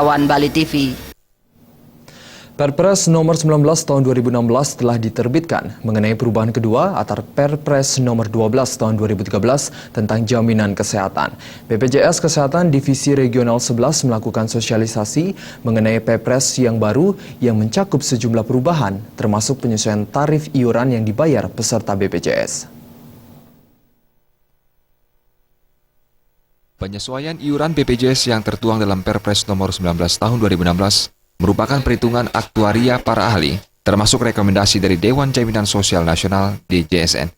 wartawan Bali TV. Perpres nomor 19 tahun 2016 telah diterbitkan mengenai perubahan kedua atas Perpres nomor 12 tahun 2013 tentang jaminan kesehatan. BPJS Kesehatan Divisi Regional 11 melakukan sosialisasi mengenai Perpres yang baru yang mencakup sejumlah perubahan, termasuk penyesuaian tarif iuran yang dibayar peserta BPJS. Penyesuaian iuran BPJS yang tertuang dalam Perpres nomor 19 tahun 2016 merupakan perhitungan aktuaria para ahli, termasuk rekomendasi dari Dewan Jaminan Sosial Nasional (DJSN).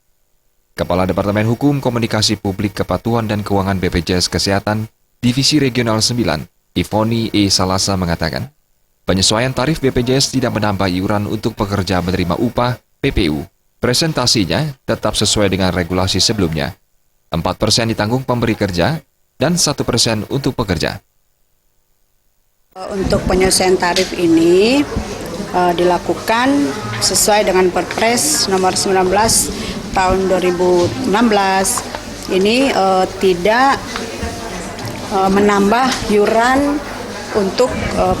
Kepala Departemen Hukum, Komunikasi Publik, Kepatuhan dan Keuangan BPJS Kesehatan, Divisi Regional 9, Ivoni E. Salasa mengatakan, penyesuaian tarif BPJS tidak menambah iuran untuk pekerja menerima upah (PPU). Presentasinya tetap sesuai dengan regulasi sebelumnya. 4% ditanggung pemberi kerja dan 1% untuk pekerja. Untuk penyesuaian tarif ini dilakukan sesuai dengan Perpres nomor 19 tahun 2016. Ini tidak menambah iuran untuk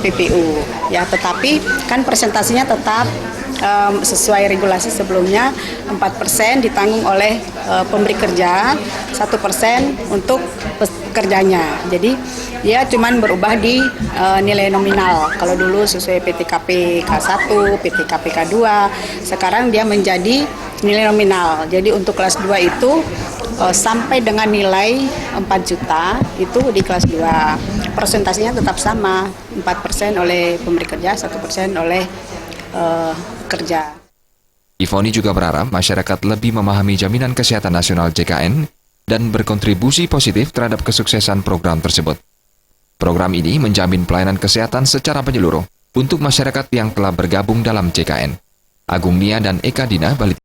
PPU, ya, tetapi kan presentasinya tetap sesuai regulasi sebelumnya, 4% ditanggung oleh pemberi kerja, 1% untuk pekerjanya. Jadi dia cuman berubah di nilai nominal. Kalau dulu sesuai PTKP K1, PTKP K2, sekarang dia menjadi nilai nominal. Jadi untuk kelas 2 itu sampai dengan nilai 4 juta itu di kelas 2. Persentasinya tetap sama, 4% oleh pemberi kerja, 1% oleh kerja. Ivoni juga berharap masyarakat lebih memahami Jaminan Kesehatan Nasional JKN dan berkontribusi positif terhadap kesuksesan program tersebut. Program ini menjamin pelayanan kesehatan secara menyeluruh untuk masyarakat yang telah bergabung dalam JKN. Agung Nia dan Eka Dina, Bali.